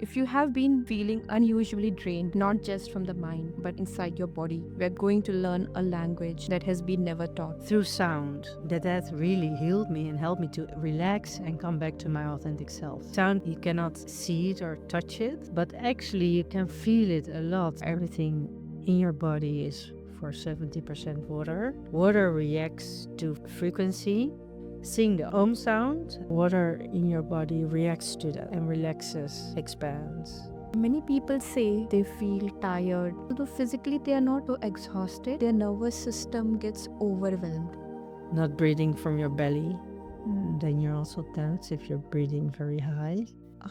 If you have been feeling unusually drained, not just from the mind, but inside your body, we're going to learn a language that has been never taught. Through sound. That really healed me and helped me to relax and come back to my authentic self. Sound, you cannot see it or touch it, but actually you can feel it a lot. Everything in your body is for 70% water. Water reacts to frequency. Seeing the Om sound, water in your body reacts to that and relaxes, expands. Many people say they feel tired. Although physically they are not so exhausted, their nervous system gets overwhelmed. Not breathing from your belly, then you're also tense if you're breathing very high.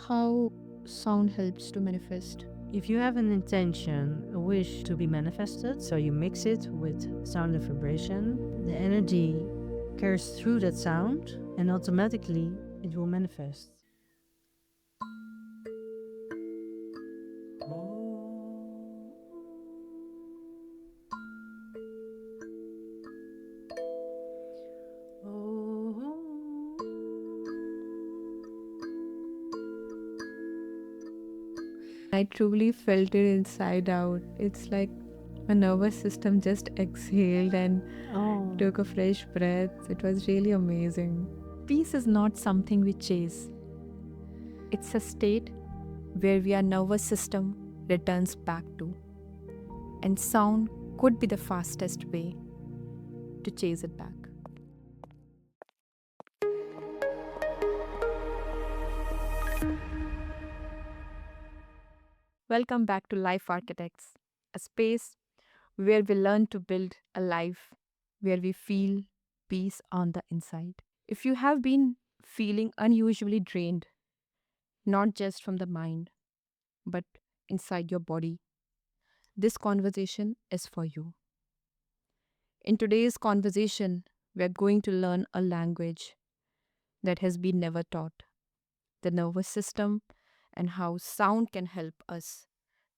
How sound helps to manifest? If you have an intention, a wish to be manifested, so you mix it with sound and vibration, the energy carries through that sound and automatically it will manifest. I truly felt it inside out. It's like my nervous system just exhaled and took a fresh breath. It was really amazing. Peace is not something we chase. It's a state where our nervous system returns back to. And sound could be the fastest way to chase it back. Welcome back to Life Architects, a space where we learn to build a life where we feel peace on the inside. If you have been feeling unusually drained, not just from the mind, but inside your body, this conversation is for you. In today's conversation, we are going to learn a language that has been never taught, the nervous system, and how sound can help us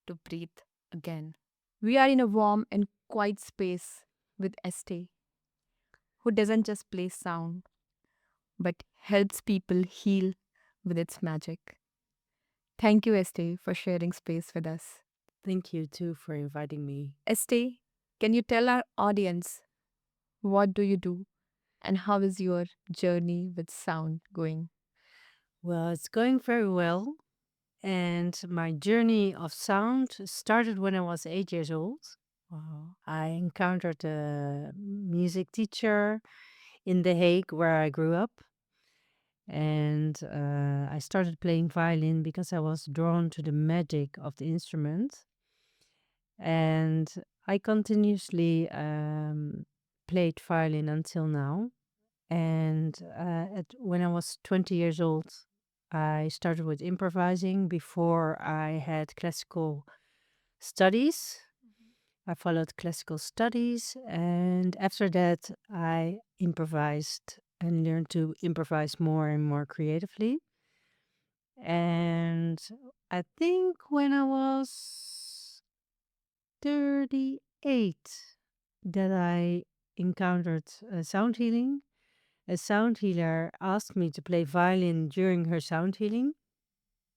to breathe again. We are in a warm and quiet space with Estée, who doesn't just play sound, but helps people heal with its magic. Thank you, Estée, for sharing space with us. Thank you too for inviting me. Estée, can you tell our audience what do you do and how is your journey with sound going? Well, it's going very well. And my journey of sound started when I was 8 years old. Wow. I encountered a music teacher in The Hague, where I grew up. And I started playing violin because I was drawn to the magic of the instrument. And I continuously played violin until now. And when I was 20 years old, I started with improvising before I had classical studies. I followed classical studies, and after that, I improvised and learned to improvise more and more creatively. And I think when I was 38, that I encountered sound healing. A sound healer asked me to play violin during her sound healing.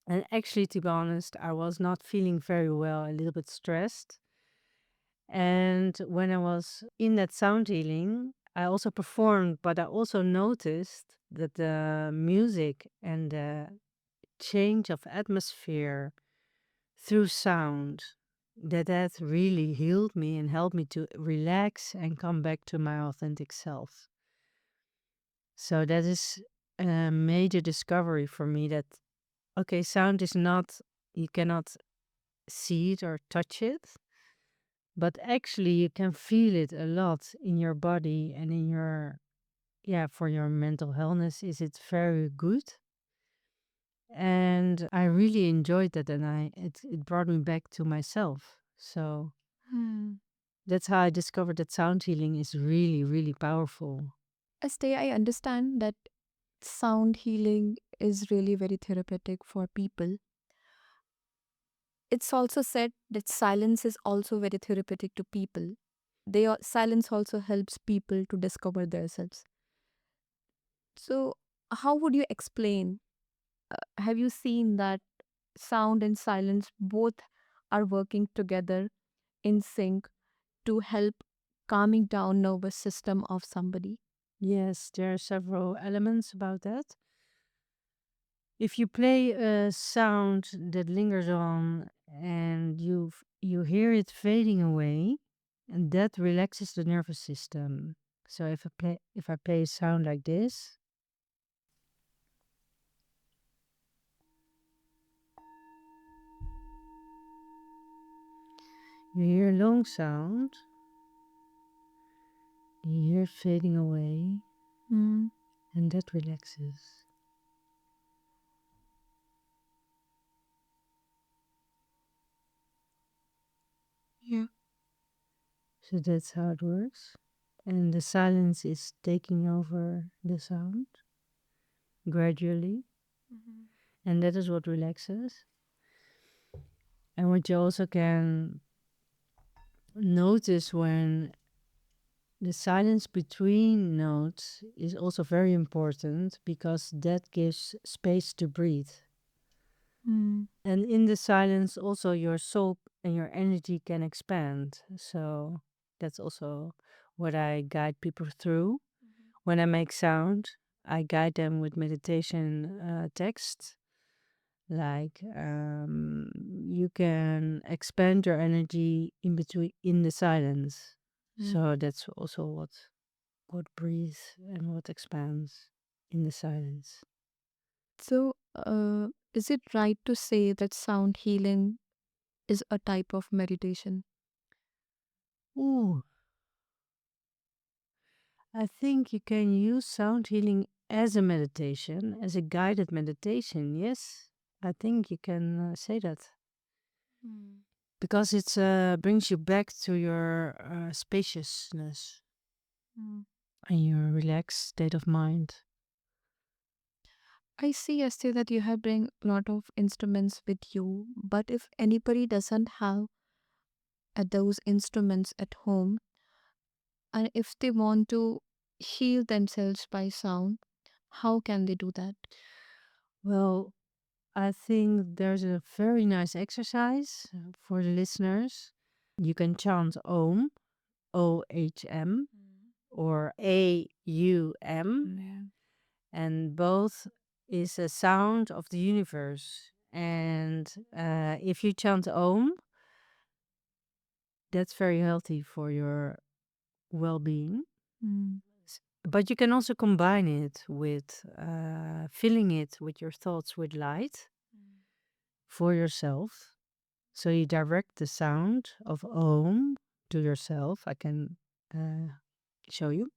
And actually, to be honest, I was not feeling very well, a little bit stressed. And when I was in that sound healing, I also performed, but I also noticed that the music and the change of atmosphere through sound, that really healed me and helped me to relax and come back to my authentic self. So that is a major discovery for me that, okay, sound is not, you cannot see it or touch it, but actually you can feel it a lot in your body and in your, yeah, for your mental wellness is it very good. And I really enjoyed that, and it brought me back to myself. So that's how I discovered that sound healing is really, really powerful. Estée, I understand that sound healing is really very therapeutic for people. It's also said that silence is also very therapeutic to people. Silence also helps people to discover themselves. So, how would you explain? Have you seen that sound and silence both are working together in sync to help calming down nervous system of somebody. Yes, there are several elements about that. If you play a sound that lingers on and you hear it fading away, and that relaxes the nervous system. So if I play a sound like this, you hear a long sound, you hear it fading away, Mm. and that relaxes. Yeah. So that's how it works. And the silence is taking over the sound gradually, Mhm. and that is what relaxes. And what you also can notice when the silence between notes is also very important because that gives space to breathe. Mm. And in the silence, also your soul and your energy can expand. So that's also what I guide people through. When I make sound, I guide them with meditation texts. Like you can expand your energy in between in the silence. Mm. So that's also what breathes and what expands in the silence. So, is it right to say that sound healing is a type of meditation? Ooh, I think you can use sound healing as a meditation, as a guided meditation. Yes, I think you can say that Mm. because it brings you back to your spaciousness Mm. and your relaxed state of mind. I see, Esther, that you have bring a lot of instruments with you, but if anybody doesn't have those instruments at home, and if they want to heal themselves by sound, how can they do that? Well, I think there's a very nice exercise for the listeners. You can chant Om, OHM, or AUM, Yeah. and both is a sound of the universe. And if you chant Om, that's very healthy for your well being. Mm. But you can also combine it with filling it with your thoughts with light for yourself. So you direct the sound of Om to yourself. I can show you.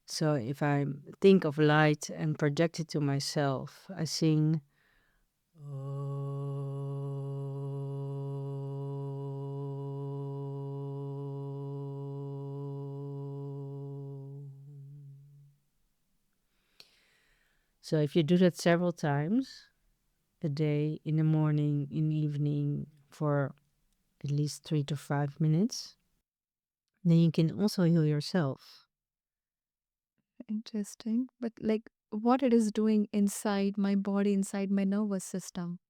So if I think of light and project it to myself, I sing. So if you do that several times a day, in the morning, in the evening, for at least 3 to 5 minutes, then you can also heal yourself. Interesting. But like what it is doing inside my body, inside my nervous system.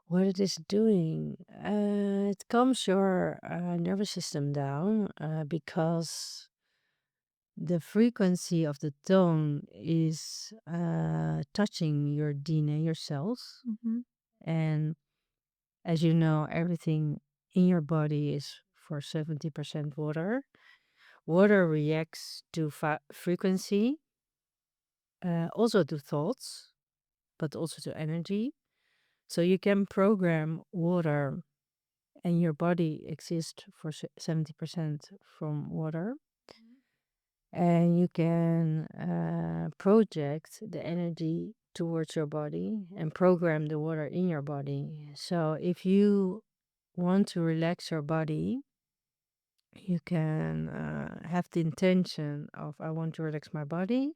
What it is doing, it calms your nervous system down because the frequency of the tone is touching your DNA, your cells. Mm-hmm. And as you know, everything in your body is for 70% water. Water reacts to frequency, also to thoughts, but also to energy. So you can program water, and your body exists for 70% from water. And you can project the energy towards your body and program the water in your body. So if you want to relax your body, you can have the intention of I want to relax my body,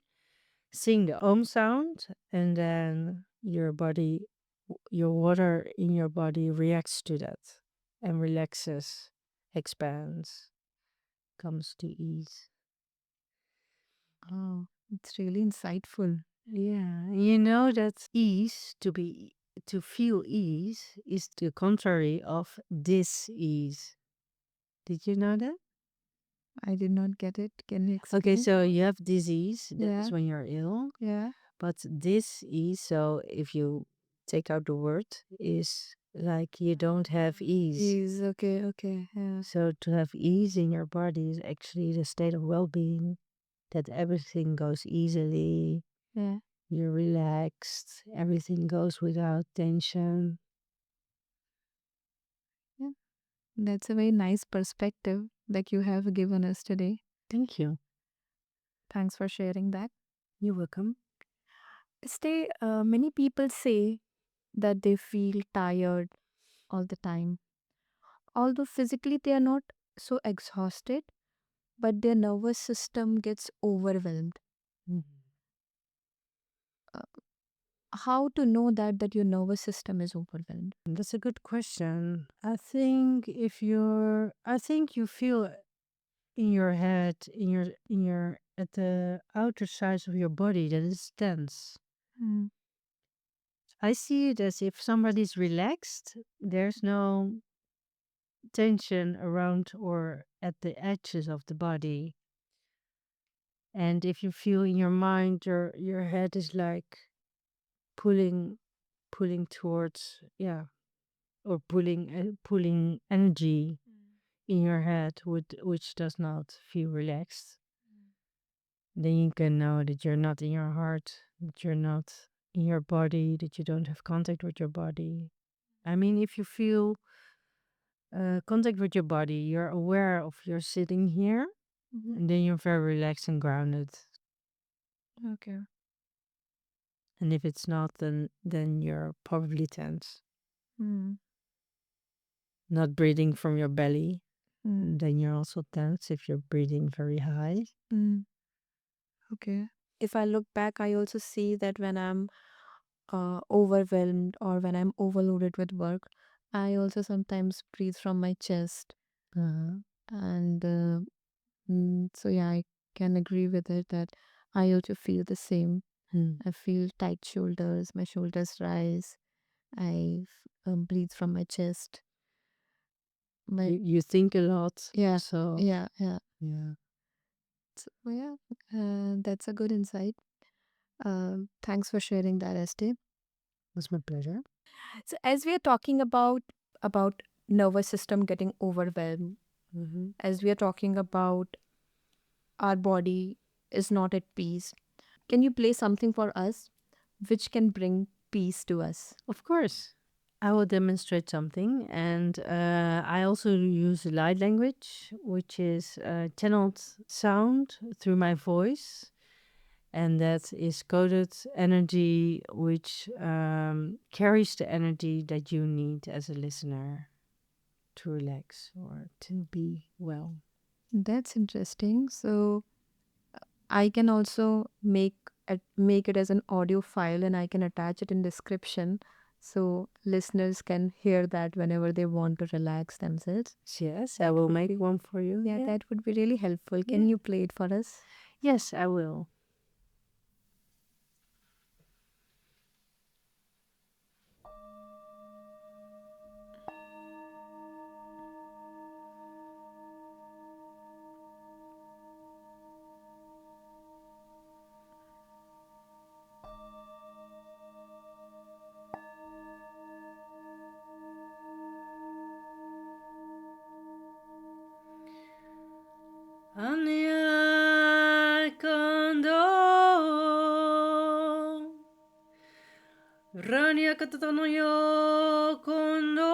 sing the Om sound, and then your body, your water in your body reacts to that and relaxes, expands, comes to ease. Oh, it's really insightful. Yeah, you know that ease to be to feel ease is the contrary of dis-ease. Did you know that? I did not get it. Can you Okay, explain? so you have disease, that Yeah. is when you're ill, Yeah. but dis-ease, so if you take out the word, is like you don't have ease. Ease. Okay. Okay. Yeah. So to have ease in your body is actually the state of well-being, that everything goes easily, Yeah. you're relaxed, everything goes without tension. Yeah. That's a very nice perspective that you have given us today. Thank you. Thanks for sharing that. You're welcome. Stay. Many people say that they feel tired all the time, although physically they are not so exhausted, but their nervous system gets overwhelmed. Mhm. Uh, how to know that your nervous system is overwhelmed? That's a good question. I think you feel in your head, at the outer sides of your body that is tense. Mm. I see it as if somebody's relaxed, there's no tension around or at the edges of the body. And if you feel in your mind, your head is like pulling towards, yeah, or pulling energy in your head, which does not feel relaxed, then you can know that you're not in your heart, that you're not in your body, that you don't have contact with your body. I mean, if you feel contact with your body, you're aware of you're sitting here, Mhm. and then you're very relaxed and grounded. Okay. And if it's not, then you're probably tense. Mm. Not breathing from your belly, Mm. then you're also tense if you're breathing very high. Mm. Okay. If I look back, I also see that when I'm overwhelmed or when I'm overloaded with work, I also sometimes breathe from my chest. Uh-huh. And so, yeah, I can agree with it that I also feel the same. Hmm. I feel tight shoulders, my shoulders rise. I breathe from my chest. My You think a lot, yeah, so yeah, yeah. yeah, So, yeah, that's a good insight. Thanks for sharing that, Estee. it's my pleasure. So as we are talking about nervous system getting overwhelmed, Mm-hmm. as we are talking about our body is not at peace, can you play something for us which can bring peace to us? Of course. I will demonstrate something, and I also use light language, which is channeled sound through my voice, and that is coded energy, which carries the energy that you need as a listener to relax or to be well. That's interesting. So I can also make it as an audio file and I can attach it in description so listeners can hear that whenever they want to relax themselves. Yes, I That will would make be one for you. yeah, that would be really helpful. Can Yeah. you play it for us? Yes, I will. Anya kondo Rania katatono yo kondo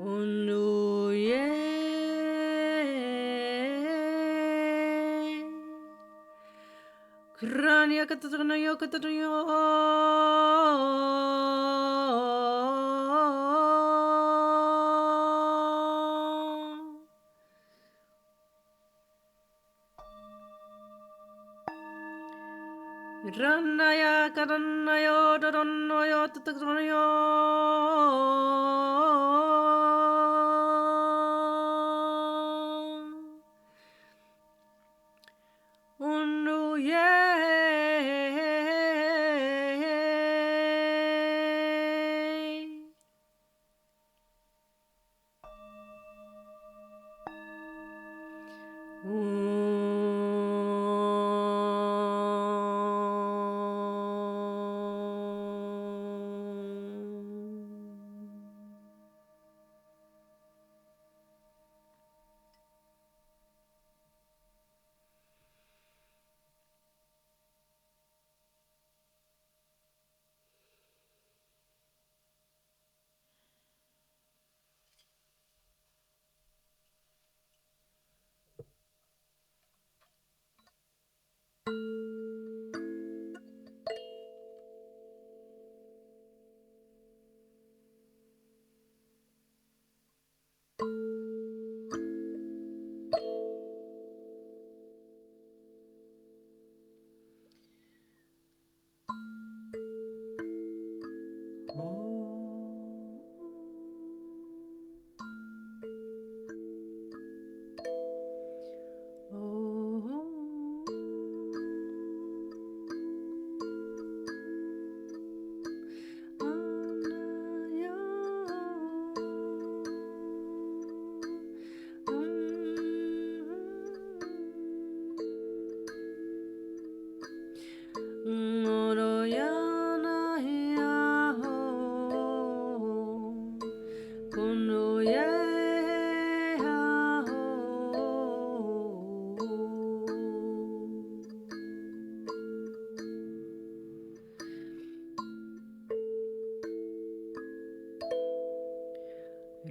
Undu ye Rania katatono yo Ranaya karanayo dodonoyo tatatonoyo Undu ye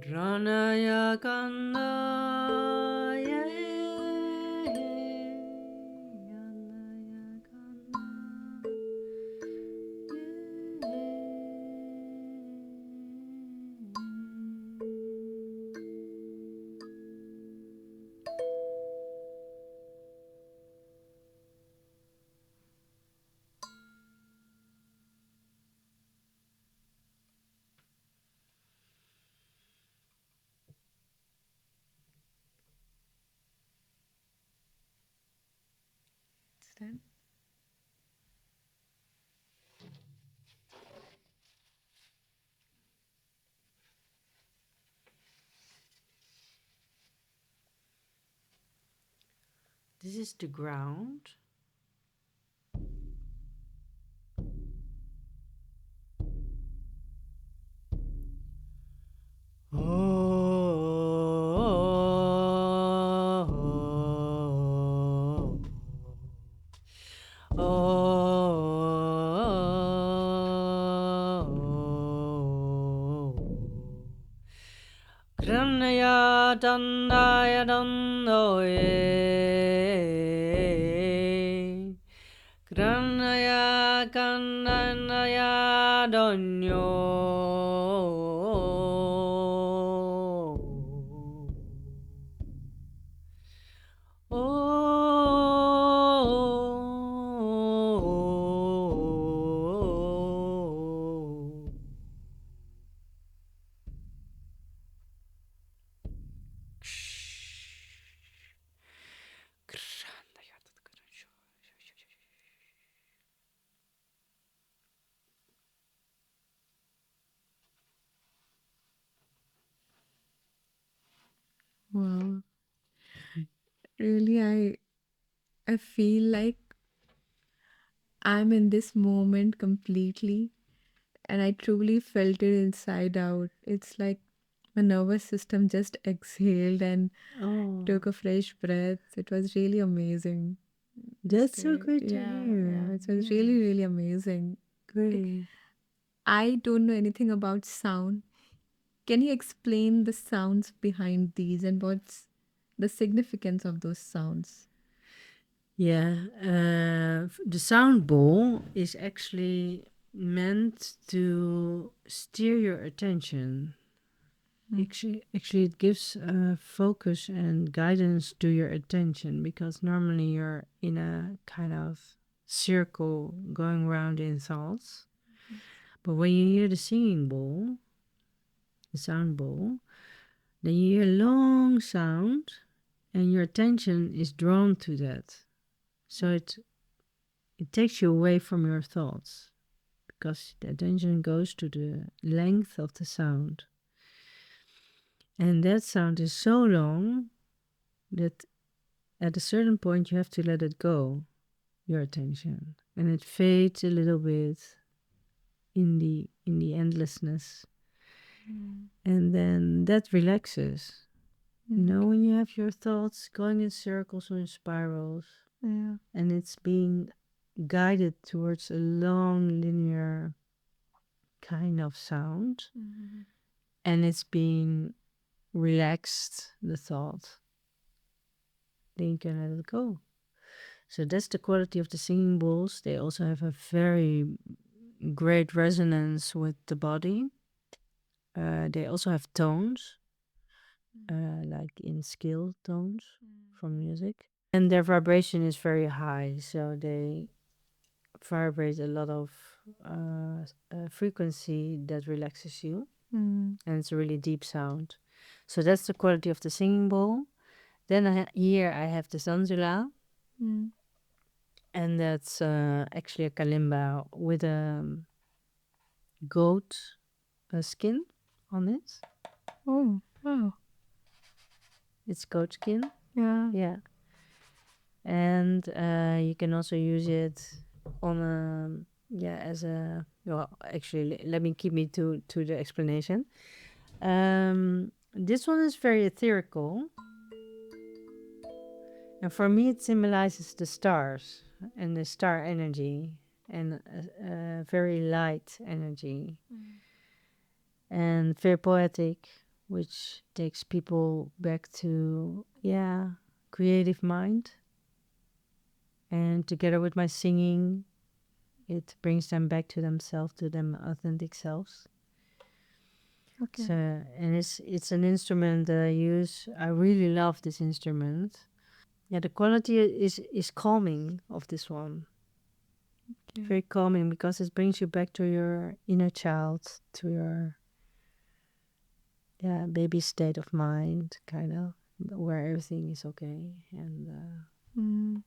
Ranaya Kanaya This is the ground. Kranaya Dandaya Dandoye Kranaya Kandaya Donyo Wow. Really, I feel like I'm in this moment completely, and I truly felt it inside out. It's like my nervous system just exhaled and Oh, took a fresh breath. It was really amazing. that's so Stay. great to Yeah, hear. it was Yeah, really, really amazing. Like, great. I don't know anything about sound. Can you explain the sounds behind these and what's the significance of those sounds? Yeah, the sound bowl is actually meant to steer your attention. Mm, Actually, it gives focus and guidance to your attention because normally you're in a kind of circle going around in thoughts. But when you hear the singing bowl, the sound bowl, then you hear a long sound and your attention is drawn to that. So it takes you away from your thoughts because the attention goes to the length of the sound. And that sound is so long that at a certain point you have to let it go, your attention. And it fades a little bit in the endlessness. mm, And then that relaxes. You mm, know, okay. when you have your thoughts going in circles or in spirals, Yeah. and it's being guided towards a long linear kind of sound, Mhm. and it's being relaxed, the thought, then you can let it go. So that's the quality of the singing bowls. They also have a very great resonance with the body. They also have tones, like in scale tones from music. And their vibration is very high, so they vibrate a lot of frequency that relaxes you, Mm, and it's a really deep sound. So that's the quality of the singing bowl. Then here I have the zanzula, mm. and that's actually a kalimba with a goat skin on it. Oh, wow. It's goat skin, Yeah. yeah. And you can also use it on yeah, as a, well, actually, let me keep me to the explanation. This one is very ethereal, and for me it symbolizes the stars and the star energy and a very light energy Mm, and very poetic. which takes people back to, yeah, creative mind. And together with my singing, it brings them back to themselves, to them authentic selves. Okay. So, and it's an instrument that I use. I really love this instrument. Yeah, the quality is calming of this one. Okay. Very calming because it brings you back to your inner child, to your, yeah, baby state of mind, kind of, where everything is okay. And Mm.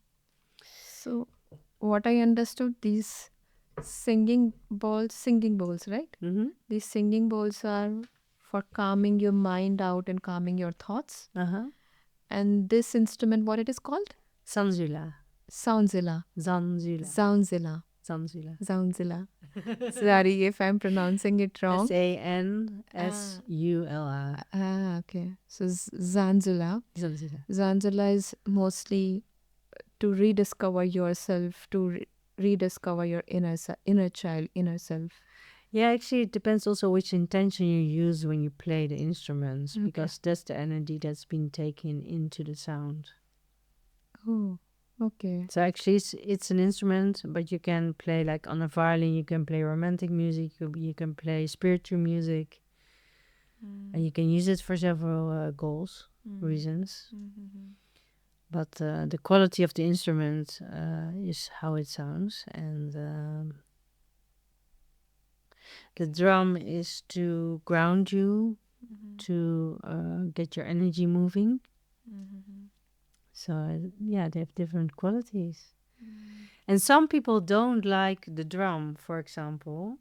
So, what I understood, these singing bowls, right? mm-hmm. These singing bowls are for calming your mind out and calming your thoughts. Uh-huh. And this instrument, what it is called? Sanzula. Soundzilla. Zanzula. Soundzilla. Zanzula. Soundzilla. Sorry if I'm pronouncing it wrong. Sansula. Okay. So Zanzilla. Zanzula. Zanzilla is mostly to rediscover yourself, to rediscover your inner child, inner self. Yeah, actually, it depends also which intention you use when you play the instruments, Okay. because that's the energy that's been taken into the sound. Oh, okay. So actually, it's an instrument, but you can play like on a violin. You can play romantic music. You can play spiritual music, and you can use it for several goals, reasons. But the quality of the instrument is how it sounds, and the drum is to ground you, to get your energy moving. So yeah, they have different qualities. And some people don't like the drum, for example,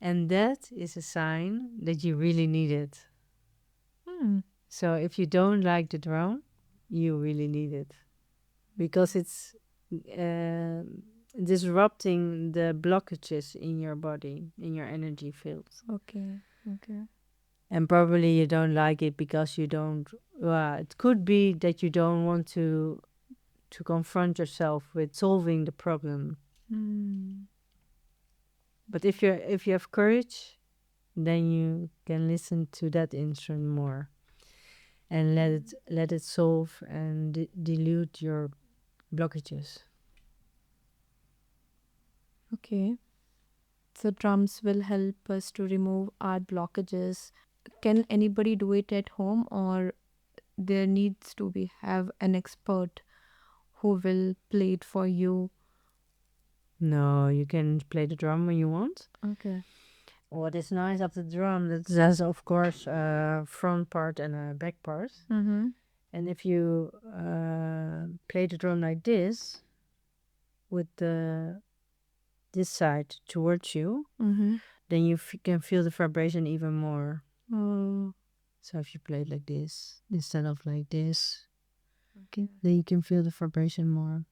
and that is a sign that you really need it. So if you don't like the drum, you really need it because it's uh, disrupting the blockages in your body, in your energy field. Okay. Okay. And probably you don't like it because you don't. Well, it could be that you don't want to confront yourself with solving the problem. But if you have courage, then you can listen to that instrument more and let it solve and dilute your blockages. Okay. So drums will help us to remove our blockages. Can anybody do it at home, or there needs to be have an expert who will play it for you? No, you can play the drum when you want. Okay. What is nice of the drum, that has of course a front part and a back part. Mm-hmm. And if you play the drum like this, with this side towards you, Mm-hmm. then you can feel the vibration even more. Oh, So if you play it like this instead of like this, okay. then you can feel the vibration more.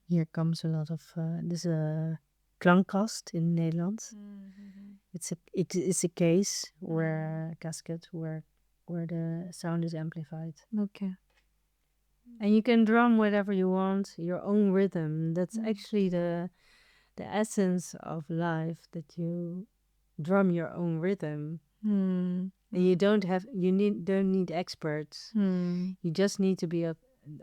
Here comes a lot of this is a klankkast in Nederland. It is a case where casket where the sound is amplified. Okay. And you can drum whatever you want, your own rhythm. That's actually the essence of life, that you drum your own rhythm. Hmm. And you don't need experts. You just need to be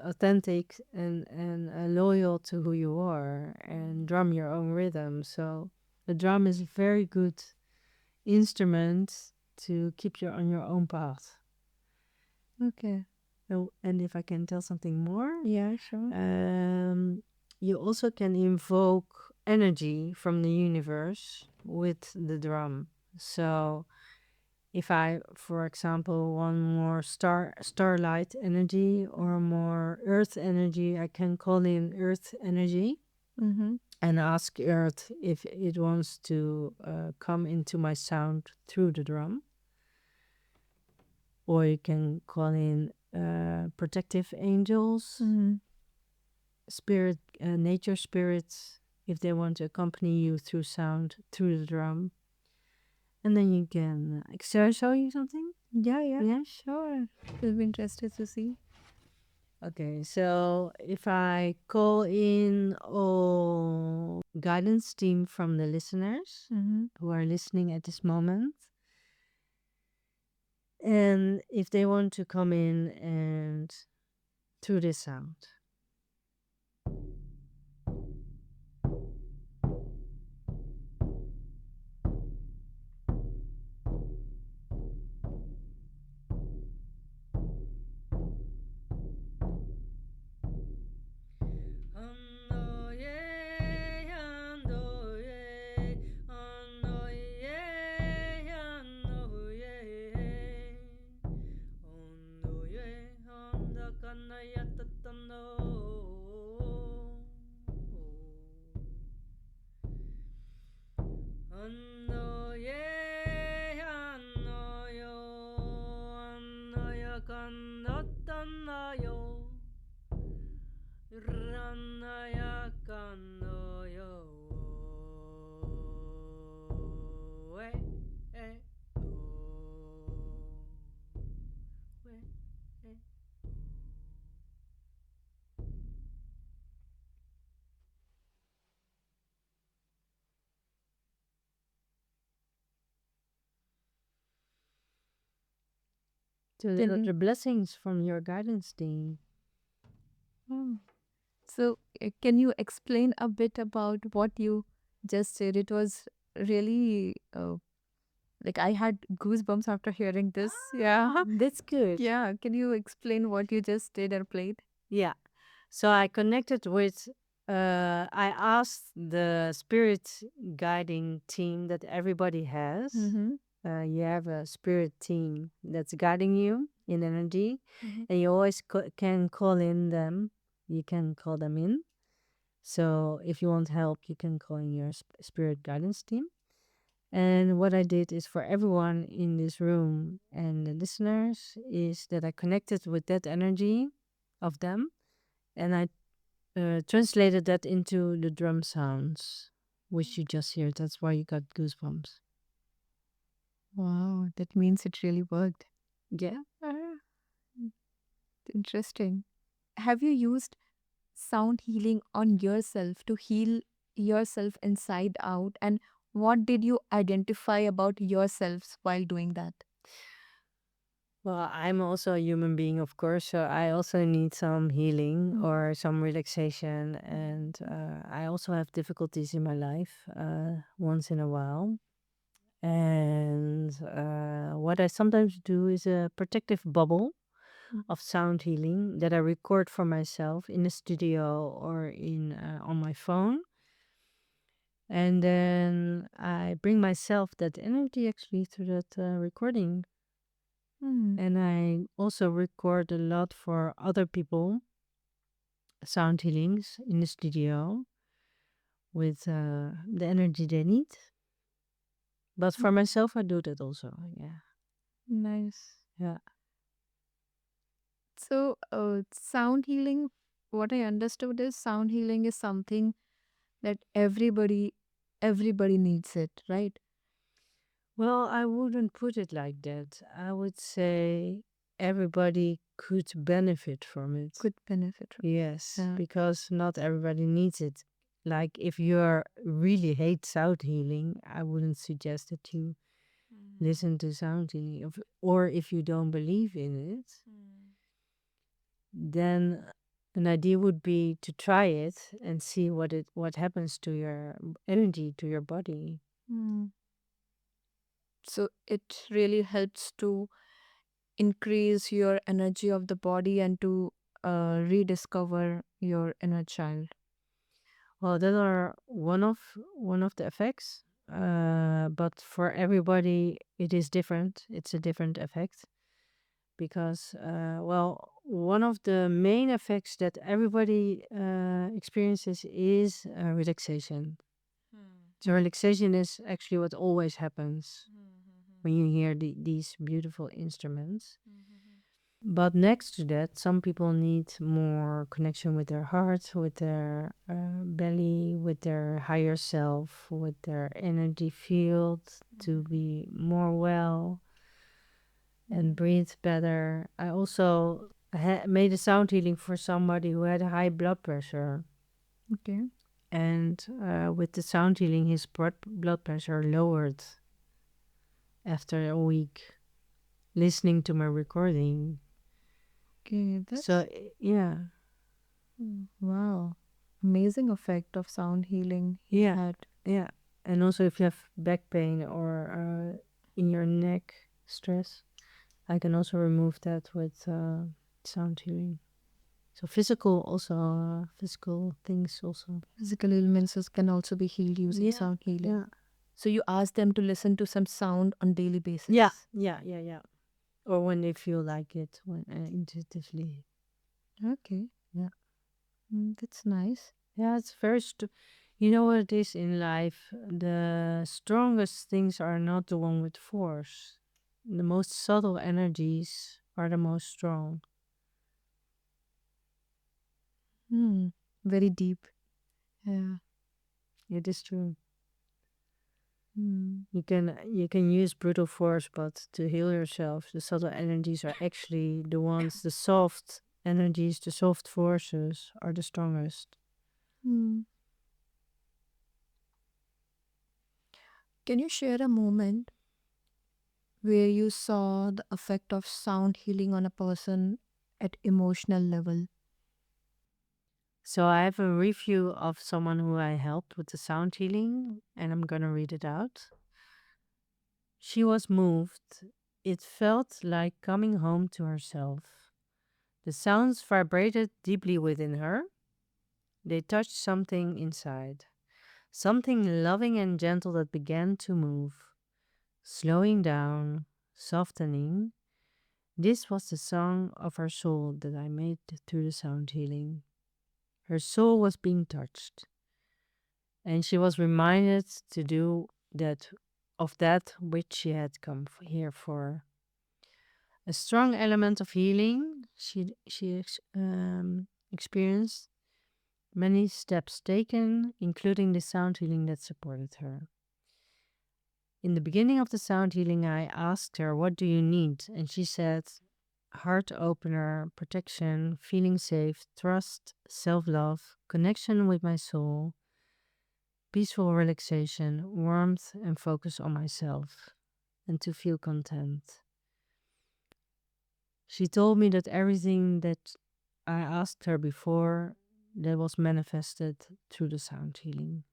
authentic and loyal to who you are and drum your own rhythm. So the drum is a very good instrument to keep you on your own path. Okay. Oh, and if I can tell something more, Yeah, sure. you also can invoke energy from the universe with the drum. So if I, for example, want more starlight energy or more earth energy, I can call in earth energy Mm-hmm. and ask earth if it wants to come into my sound through the drum. Or you can call in protective angels, Mm-hmm. spirit, nature spirits, if they want to accompany you through sound, through the drum. And then you can show you something. Yeah, yeah. Yeah. Sure. Will be interested to see. Okay, so if I call in all guidance team from the listeners Mm-hmm. who are listening at this moment, And if they want to come in and to this sound. So Then, the blessings from your guidance team. mm. So, can you explain a bit about what you just said? It was really like I had goosebumps after hearing this. Yeah. That's good. Yeah. Can you explain what you just did or played? Yeah. So I connected with, I asked the spirit guiding team that everybody has. Mm-hmm. You have a spirit team that's guiding you in energy, Mm-hmm. and you always can call in them. You can call them in. So if you want help, you can call in your spirit guidance team. And what I did is for everyone in this room and the listeners is that I connected with that energy of them, and I translated that into the drum sounds, which you just heard. That's why you got goosebumps. Wow, that means it really worked. Yeah. Ah, interesting. Have you used sound healing on yourself to heal yourself inside out? And what did you identify about yourselves while doing that? Well, I'm also a human being, of course, so I also need some healing Mm. or some relaxation. And I also have difficulties in my life once in a while. And what I sometimes do is a protective bubble of sound healing that I record for myself in the studio or in on my phone. And then I bring myself that energy actually to that recording. Mm. And I also record a lot for other people, sound healings in the studio with the energy they need. But for myself, I do that also. Yeah. Nice. Yeah. So, sound healing, what I understood is sound healing is something that everybody needs it, right? Well, I wouldn't put it like that. I would say everybody could benefit from it. Could benefit from. Yes, Yeah. because not everybody needs it. Like if you really hate sound healing, I wouldn't suggest that you listen to sound healing. Or if you don't believe in it, then an idea would be to try it and see what happens to your energy, to your body. Mm. So it really helps to increase your energy of the body and to rediscover your inner child. Well, that are one of the effects. But for everybody, it is different. It's a different effect because, well, one of the main effects that everybody experiences is relaxation. So relaxation is actually what always happens when you hear these beautiful instruments. But next to that, some people need more connection with their heart, with their belly, with their higher self, with their energy field to be more well and breathe better. I also made a sound healing for somebody who had high blood pressure. Okay. And with the sound healing, his blood pressure lowered after a week. listening to my recording. Okay, So, that's yeah, wow. Amazing effect of sound healing he yeah, had. yeah. And also, if you have back pain or in your neck stress, I can also remove that with sound healing. So physical things also. Physical illnesses can also be healed using Yeah, sound healing. yeah, So you ask them to listen to some sound on daily yeah, basis. yeah, yeah, yeah. Or when they feel like it, when intuitively. Okay, Yeah, that's nice. yeah. It's very. You know what it is in life? The strongest things are not the one with force. The most subtle energies are the most strong. Hmm, very deep. Yeah. It is true. Hmm. You can use brutal force, but to heal yourself, the subtle energies are actually the ones. The soft energies, the soft forces, are the strongest. Hmm. Can you share a moment where you saw the effect of sound healing on a person at emotional level? So I have a review of someone who I helped with the sound healing, and I'm gonna read it out. She was moved. It felt like coming home to herself. The sounds vibrated deeply within her. They touched something inside, something loving and gentle that began to move, slowing down, softening. This was the song of her soul that I made through the sound healing. Her soul was being touched, and she was reminded to do that of that which she had come here for. A strong element of healing she experienced many steps taken, including the sound healing that supported her. In the beginning of the sound healing, I asked her, "What do you need?" And she said, "Heart opener, protection, feeling safe, trust, self love, connection with my soul, peaceful relaxation, warmth, and focus on myself, and to feel content." She told me that everything that I asked her before that was manifested through the sound healing.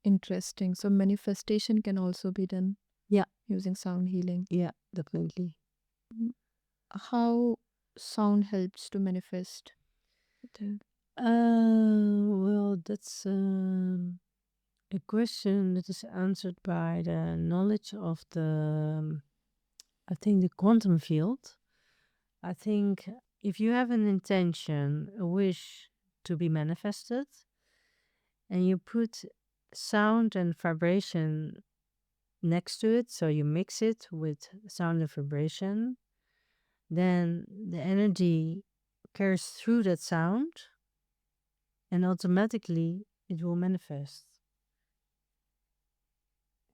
Interesting. So manifestation can also be done Yeah, using sound healing. yeah, definitely. Mm, how sound helps to manifest? The- Well, that's a question that is answered by the knowledge of I think, the quantum field. I think if you have an intention, a wish to be manifested, and you put sound and vibration next to it, so you mix it with sound and vibration, then the energy carries through that sound and automatically it will manifest.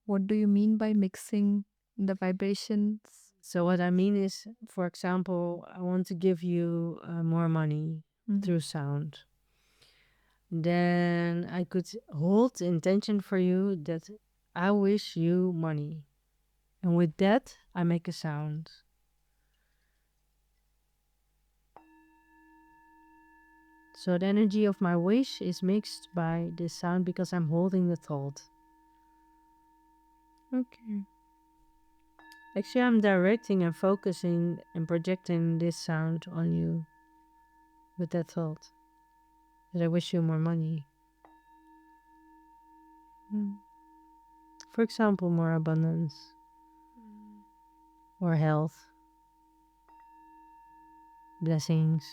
What do you mean by mixing the vibrations? So, what I mean is, for example, I want to give you more money Mhm. through sound. Then I could hold the intention for you that I wish you money. And with that, I make a sound. So the energy of my wish is mixed by this sound because I'm holding the thought. Okay. Actually, I'm directing and focusing and projecting this sound on you with that thought that I wish you more money. Mm. For example, more abundance or health, blessings.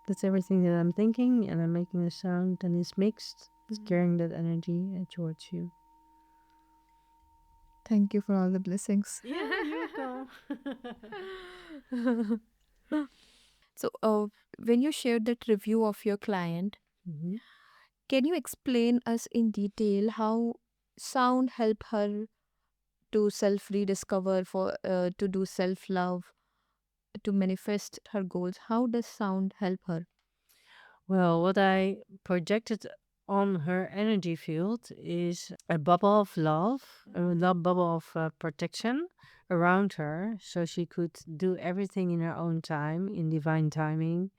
That's everything that I'm thinking, and I'm making a sound, and it's mixed. It's carrying that energy towards you. Thank you for all the blessings. Yeah, you go. So, when you shared that review of your client, Mhm. can you explain us in detail how sound help her to self rediscover, for to do self love, to manifest her goals? How does sound help her? Well, what I projected on her energy field is a bubble of love, a bubble of protection around her, so she could do everything in her own time, in divine timing,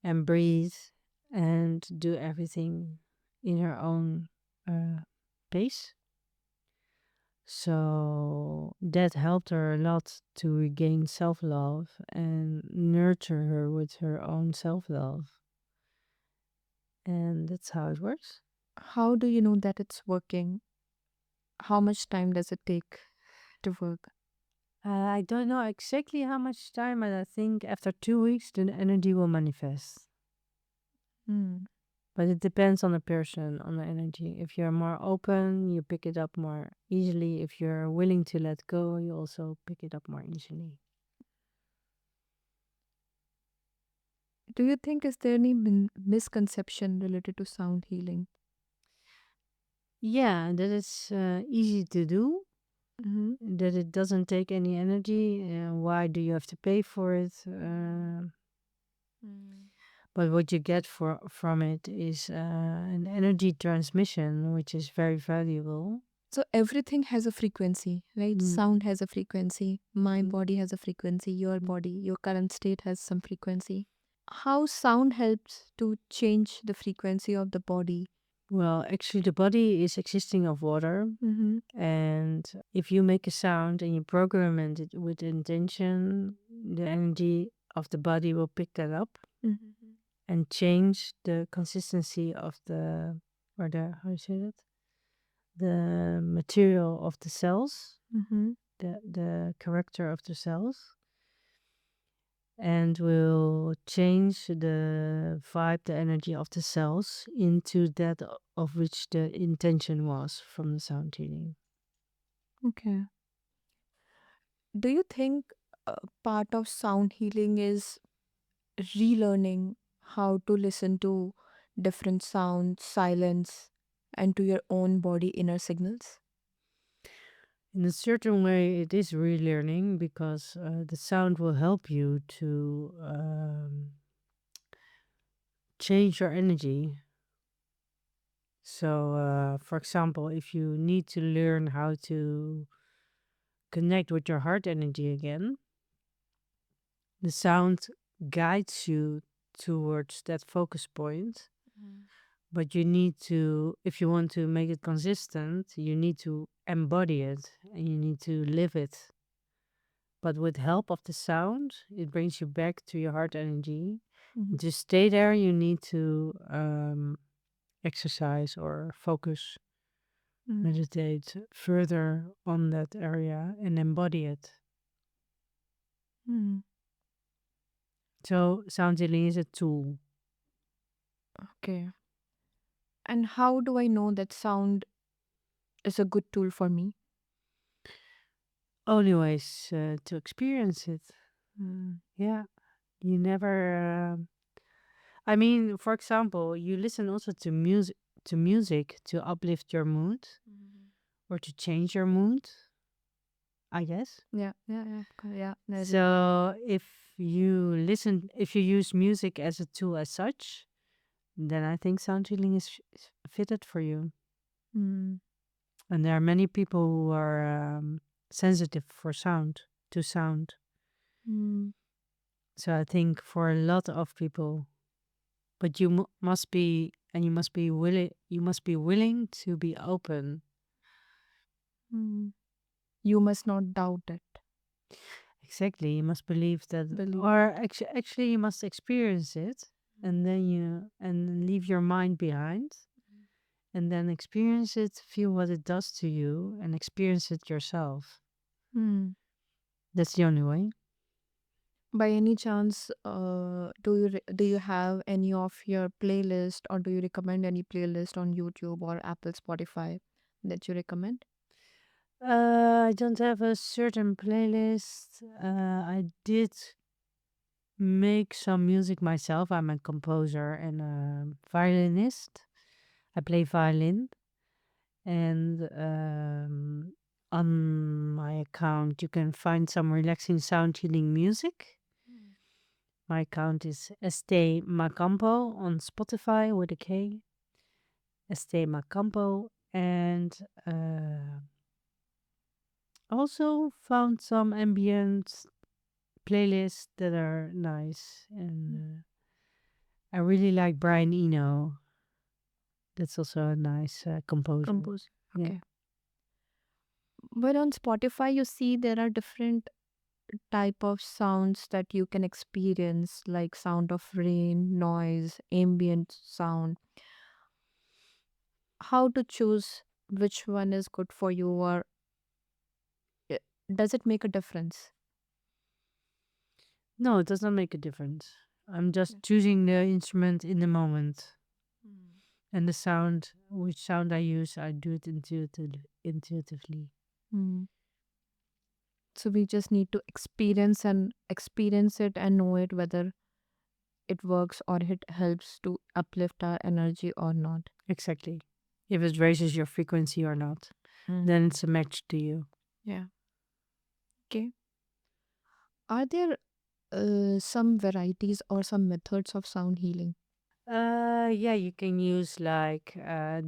and breathe and do everything in her own uh, pace. So that helped her a lot to regain self love and nurture her with her own self love. And that's how it works. How do you know that it's working? How much time does it take to work? I don't know exactly how much time, but I think after 2 weeks, the energy will manifest. Hmm. But it depends on the person, on the energy. If you're more open, you pick it up more easily. If you're willing to let go, you also pick it up more easily. Do you think is there any misconception related to sound healing? Yeah, that is easy to do, Mm-hmm. that it doesn't take any energy. Why do you have to pay for it? Mm. But what you get from it is an energy transmission, which is very valuable. So everything has a frequency, right? Mm, Sound has a frequency. My mm, body has a frequency. Your mm. body, your current state has some frequency. How sound helps to change the frequency of the body? Well, actually, the body is existing of water. Mm-hmm. And if you make a sound and you program it with intention, the energy of the body will pick that up Mm-hmm. and change the consistency of the, or the, how you say that? The material of the cells, Mm-hmm. the character of the cells, and will change the vibe, the energy of the cells into that of which the intention was from the sound healing. Okay. Do you think part of sound healing is relearning how to listen to different sounds, silence, and to your own body inner signals? In a certain way, it is relearning because the sound will help you to change your energy. So, for example, if you need to learn how to connect with your heart energy again, the sound guides you towards that focus point. But you need to, if you want to make it consistent, you need to embody it and you need to live it. But with help of the sound, it brings you back to your heart energy. Mm-hmm. To stay there, you need to exercise or focus, meditate further on that area and embody it. Mm-hmm. So sound healing is a tool. Okay. And how do I know that sound is a good tool for me? Only ways to experience it. Mm. Yeah, you never. I mean, for example, you listen also to music to uplift your mood Mhm. or to change your mood. I guess. Yeah, yeah, yeah, yeah. That is. So if you use music as a tool as such, then I think sound healing is fitted for you. Mm. And there are many people who are sensitive for sound, to sound. Mm. So I think for a lot of people, but must be, and you must be willing to be open. Mm. You must not doubt it. Exactly. You must believe that, Believe. or actually, you must experience it, and then and leave your mind behind, and then experience it, feel what it does to you, and experience it yourself. Mm. That's the only way. By any chance, do you have any of your playlist, or do you recommend any playlist on YouTube or Apple Spotify that you recommend? I don't have a certain playlist. I did make some music myself. I'm a composer and a violinist. I play violin, and on my account, you can find some relaxing sound healing music. My account is Estée Makampo on Spotify with a K. Estée Makampo, and also found some ambient playlists that are nice. And I really like Brian Eno. That's also a nice composer. Compose. Yeah. Okay. But on Spotify, you see there are different type of sounds that you can experience, like sound of rain, noise, ambient sound. How to choose which one is good for you, or i- does it make a difference? No, it does not make a difference. I'm Yeah. just choosing the instrument in the moment. Mm. And the sound, which sound I use, I do it intuitively. Mm. So we just need to experience it and know it whether it works or it helps to uplift our energy or not. Exactly. If it raises your frequency or not, Mm. then it's a match to you. Yeah. Okay. Are there some varieties or some methods of sound healing? Yeah, you can use like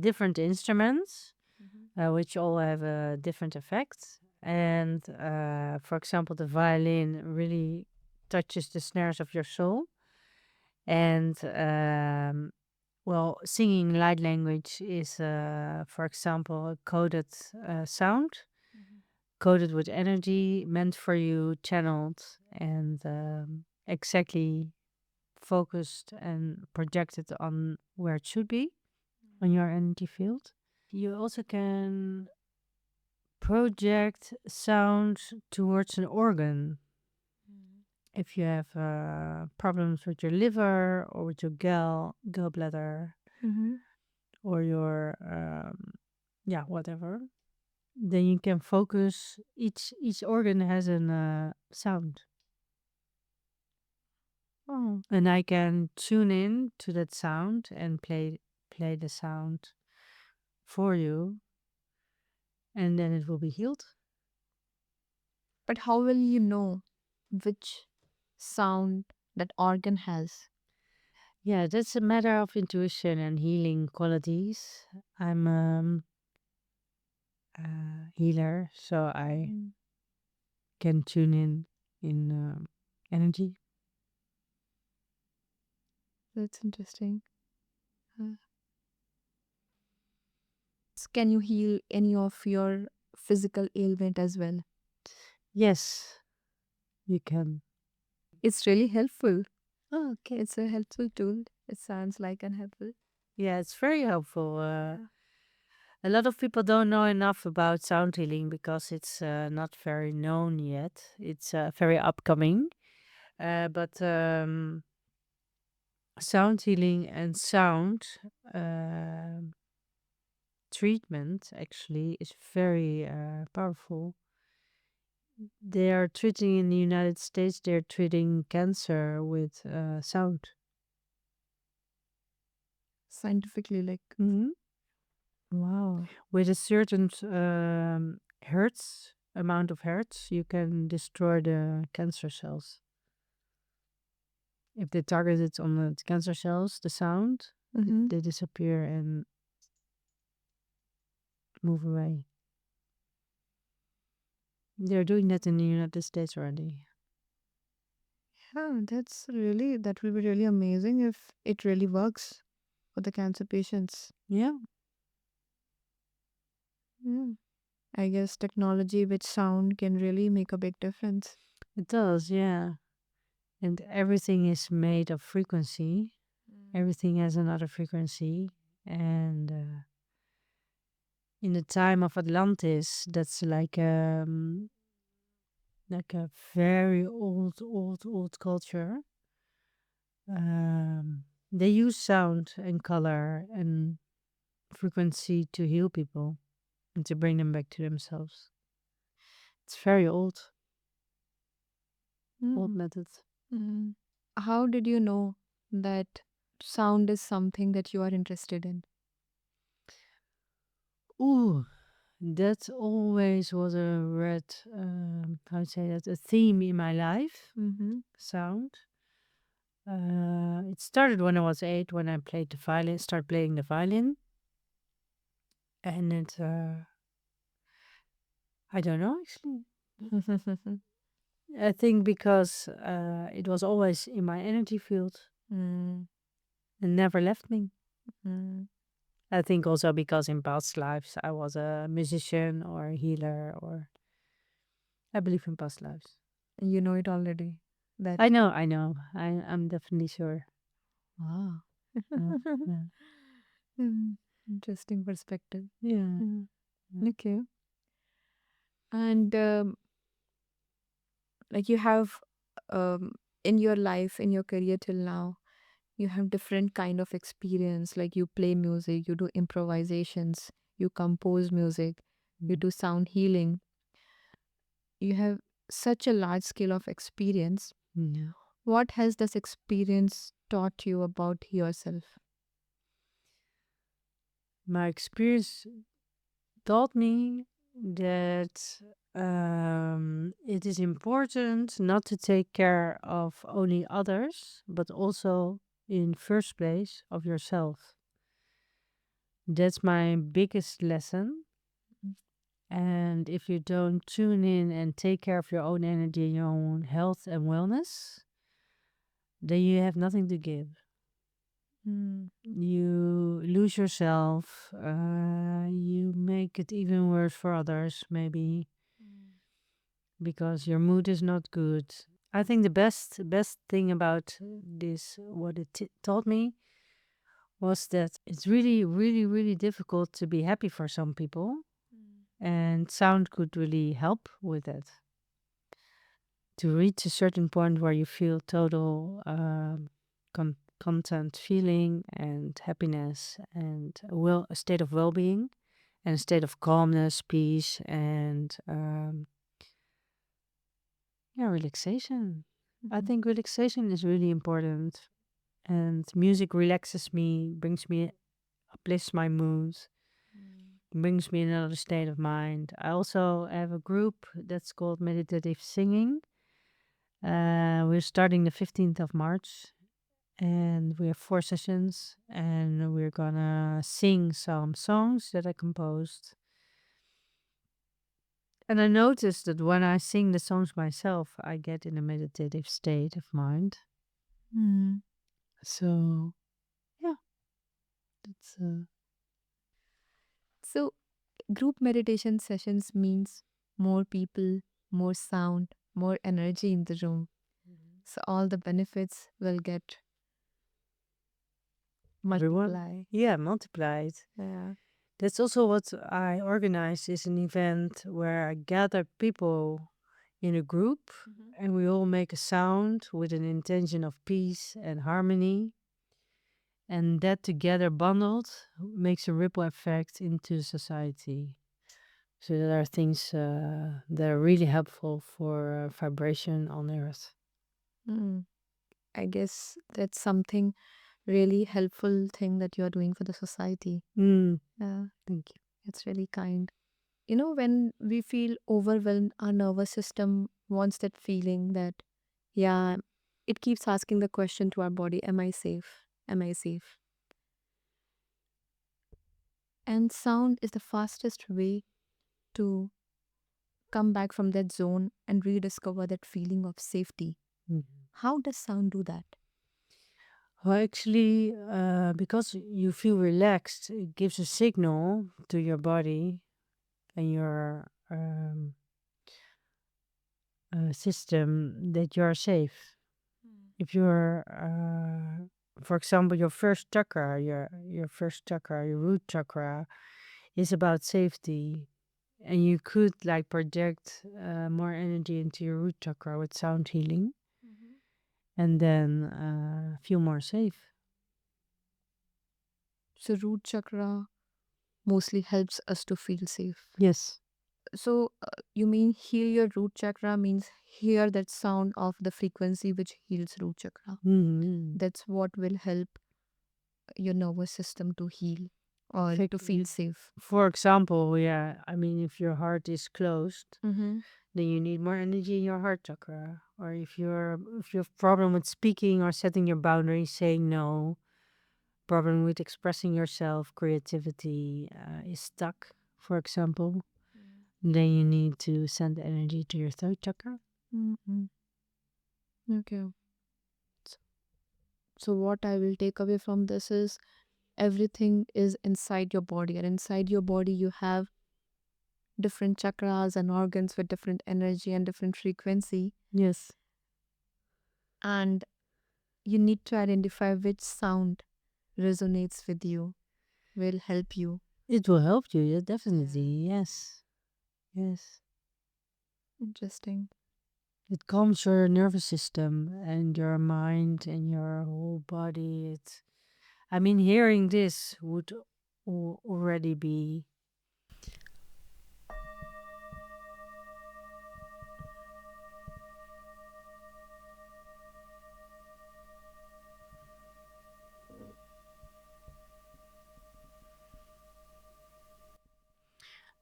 different instruments, Mhm. which all have a different effect. And for example, the violin really touches the snares of your soul. And well, singing light language is, for example, a coded sound, Mhm. coded with energy, meant for you, channeled, and exactly focused and projected on where it should be on your energy field. You also can project sound towards an organ. Mhm. If you have problems with your liver or with your gallbladder Mhm. or your yeah, whatever, then you can focus. Each organ has an sound, Oh, and I can tune in to that sound and play the sound for you, and then it will be healed. but how will you know which sound that organ has? Yeah, that's a matter of intuition and healing qualities. I'm healer, so I Mm, can tune in energy. that's interesting. Uh, Can you heal any of your physical ailment as well? Yes, you can. It's really helpful. Oh, okay. It's a helpful tool. It sounds like and helpful. Yeah, it's very helpful. Yeah. A lot of people don't know enough about sound healing because it's not very known yet. It's very upcoming. But sound healing and sound um treatment actually is very powerful. They are treating in the United States, they're treating cancer with sound. Scientifically, like, Hmm. wow. With a certain hertz, amount of hertz, you can destroy the cancer cells. If they target it on the cancer cells, the sound, Mm-hmm. they disappear and move away. They're doing that in the United States already. Yeah, that will be really amazing if it really works for the cancer patients. Yeah, Yeah. I guess technology with sound can really make a big difference. it does. Yeah. And everything is made of frequency. Mm. Everything has another frequency. And in the time of Atlantis, that's like a very old culture. They use sound and color and frequency to heal people and to bring them back to themselves. It's very old Mm. method. Mm. How did you know that sound is something that you are interested in? Ooh, that always was a red, how to say that, a theme in my life. Mm-hmm. Sound. It started when I was 8, when I started playing the violin. And I don't know actually. I think because it was always in my energy field Mm, and never left me. mm. I think also because in past lives I was a musician or a healer, or I believe in past lives. You know it already. That I know. I'm definitely sure. wow. Yeah, yeah, Hmm, interesting perspective. yeah. Mm, Yeah. okay. And like you have um, in your life, in your career till now, you have different kind of experience. Like you play music, you do improvisations, you compose music, you Mm. do sound healing. You have such a large scale of experience. Yeah. What has this experience taught you about yourself? My experience taught me that it is important not to take care of only others, but also, in first place, of yourself. That's my biggest lesson. And if you don't tune in and take care of your own energy, your own health and wellness, then you have nothing to give. Mm, You lose yourself. You make it even worse for others, maybe because your mood is not good. I think the best thing about this, what it taught me, was that it's really, really, really difficult to be happy for some people, and sound could really help with that. To reach a certain point where you feel total content, feeling, and happiness, and a state of well-being, and a state of calmness, peace, and yeah, relaxation. I mhm, think relaxation is really important, and music relaxes me, brings me, uplifts my mood, mm, brings me in another state of mind. I also have a group that's called Meditative Singing. We're starting the 15th of March, and we have 4 sessions, and we're gonna sing some songs that I composed. And I noticed that when I sing the songs myself, I get in a meditative state of mind. mm. So yeah, that's So, group meditation sessions means more people, more sound, more energy in the room. So, all the benefits will get everyone. multiply. Yeah, multiplied. Yeah. That's also what I organize, is an event where I gather people in a group, Mhm. and we all make a sound with an intention of peace and harmony. And that together bundled makes a ripple effect into society. So there are things that are really helpful for vibration on Earth. Mm. I guess that's something really helpful thing that you are doing for the society. Mm, Yeah, thank you. it's really kind. You know, when we feel overwhelmed, our nervous system wants that feeling that, yeah, it keeps asking the question to our body, am I safe? Am I safe? And sound is the fastest way to come back from that zone and rediscover that feeling of safety. Mhm. How does sound do that? Well, actually, because you feel relaxed, it gives a signal to your body and your system that you're safe. If you're, for example, your first chakra, your root chakra, is about safety, and you could like project more energy into your root chakra with sound healing, Mhm. and then feel more safe. So, root chakra mostly helps us to feel safe. Yes. So, you mean heal your root chakra means hear that sound of the frequency which heals root chakra. Mm-hmm. That's what will help your nervous system to heal or to feel safe. For example, yeah, I mean, if your heart is closed, Mm-hmm. then you need more energy in your heart chakra. Or if you have problem with speaking or setting your boundaries, saying no, problem with expressing yourself, creativity is stuck, for example, then you need to send energy to your throat chakra. Mm-hmm. Okay. S- So, what I will take away from this is everything is inside your body, and inside your body, you have different chakras and organs with different energy and different frequency. Yes. And you need to identify which sound resonates with you, will help you. It will help you, yeah, definitely. Yeah. Yes. Yes. Interesting. It calms your nervous system and your mind and your whole body. I mean, hearing this would already be.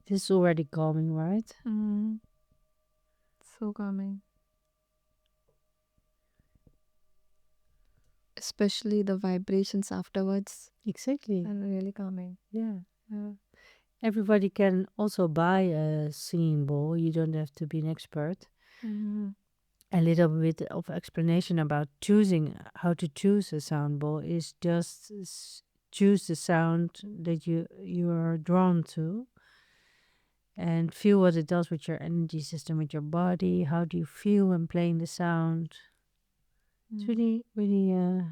This is already calming, right? Mm, so calming. Especially the vibrations afterwards Exactly. and really calming. Yeah. Yeah. Everybody can also buy a singing bowl. You don't have to be an expert. Mm-hmm. A little bit of explanation about choosing how to choose a sound bowl is just choose the sound that you are drawn to and feel what it does with your energy system, with your body. How do you feel when playing the sound? It's Mm. really, really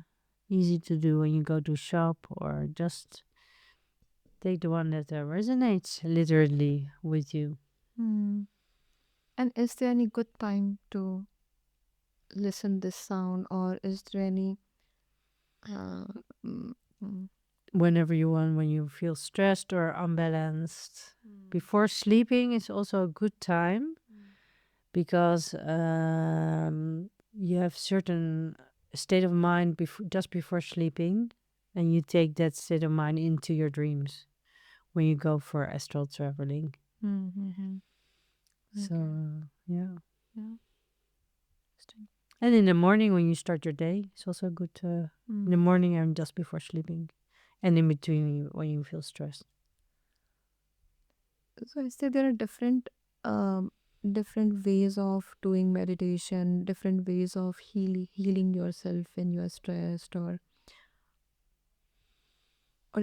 easy to do when you go to shop or just take the one that resonates literally with you. Mm. And is there any good time to listen this sound, or is there any uh, mm, mm, Whenever you want, when you feel stressed or unbalanced. mm, Before sleeping is also a good time because you have certain state of mind just before sleeping, and you take that state of mind into your dreams when you go for astral traveling. mm, mm, So okay, yeah, yeah, interesting. and in the morning when you start your day, it's also good in the Mm. morning and just before sleeping, and in between when you feel stressed. So I say there are um, different ways of doing meditation, different ways of healing yourself when you are stressed, or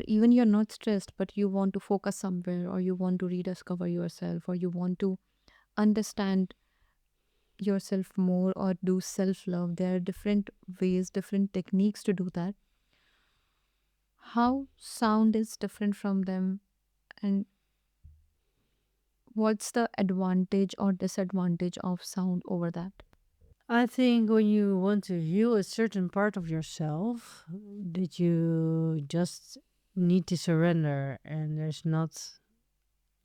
even you're not stressed, but you want to focus somewhere, or you want to rediscover yourself, or you want to understand yourself more, or do self love. There are different ways, different techniques to do that. How sound is different from them, and what's the advantage or disadvantage of sound over that? I think when you want to heal a certain part of yourself, that you just need to surrender, and there's not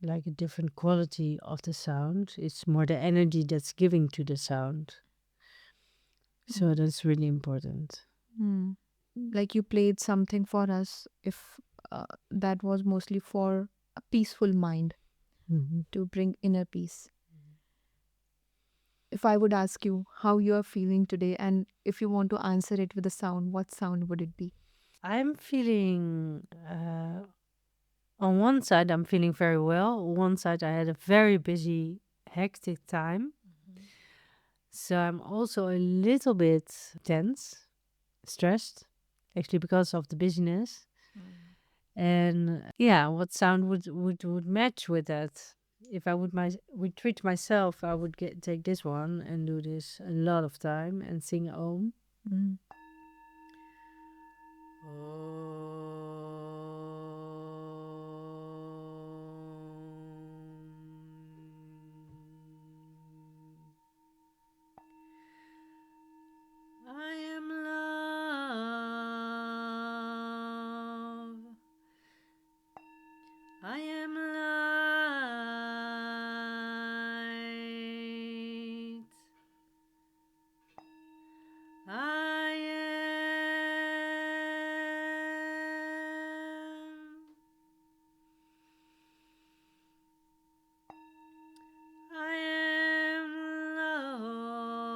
like a different quality of the sound. It's more the energy that's giving to the sound. So that's really important. Hmm. Like you played something for us, if that was mostly for a peaceful mind, Hmm. to bring inner peace. If I would ask you how you are feeling today, and if you want to answer it with a sound, what sound would it be? I'm feeling, on one side, I'm feeling very well. On one side, I had a very busy, hectic time. So I'm also a little bit tense, stressed, actually because of the busyness. And yeah, what sound would match with that? If I would treat myself, I would take this one and do this a lot of time and sing Om. Mm. I am love. I am light. I am. I am love.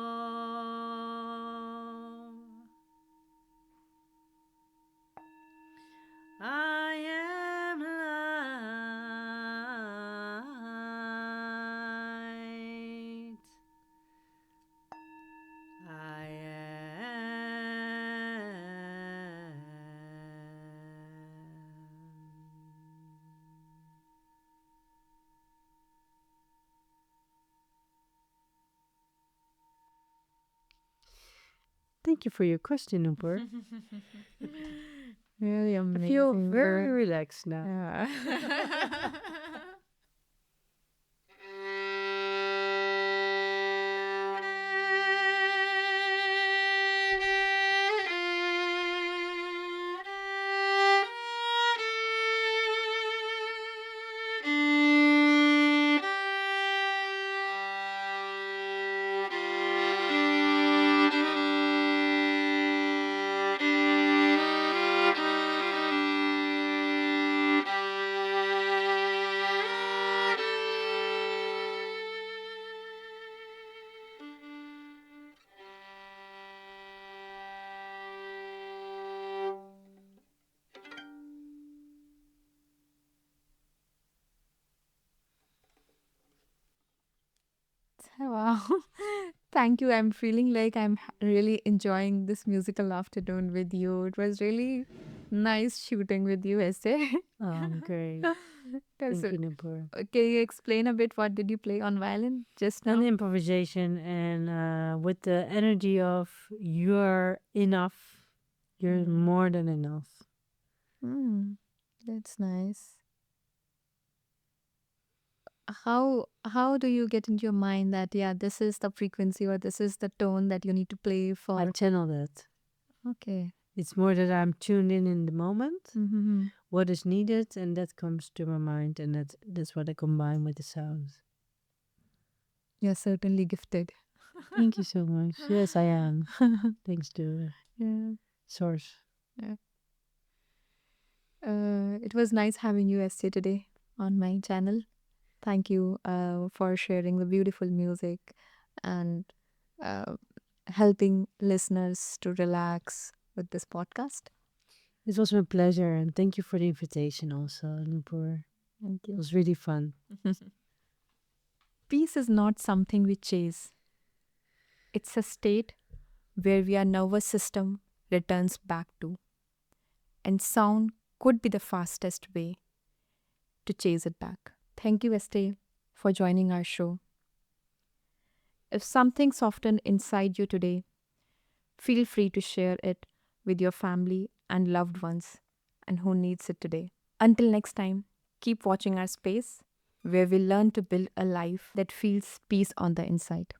Thank you for your question, Nupur. Really I feel amazing. very relaxed now. Yeah. Wow. Thank you. I'm feeling like really enjoying this musical afternoon with you. It was really nice shooting with you, Esther. Great. Yes, Thank you, Nupur. can you explain a bit what did you play on violin just An now? improvisation and with the energy of you're enough, you're more than enough. Mm, that's nice. How do you get into your mind that yeah, this is the frequency or this is the tone that you need to play I for? channel that. Okay. It's more that I'm tuned in the moment, Mm-hmm. what is needed, and that comes to my mind, and that's what I combine with the sounds. You're certainly gifted. Thank you so much. Yes, I am. Thanks to Yeah. Source. Yeah. It was nice having you, Esther, today on my channel. Thank you for sharing the beautiful music and uh, helping listeners to relax with this podcast. It was my pleasure, and thank you for the invitation also, Nupur. Thank It you. was really fun. Peace is not something we chase, it's a state where our nervous system returns back to, and sound could be the fastest way to chase it back. Thank you, Estee, for joining our show. If something softened inside you today, feel free to share it with your family and loved ones and who needs it today. Until next time, keep watching our space where we learn to build a life that feels peace on the inside.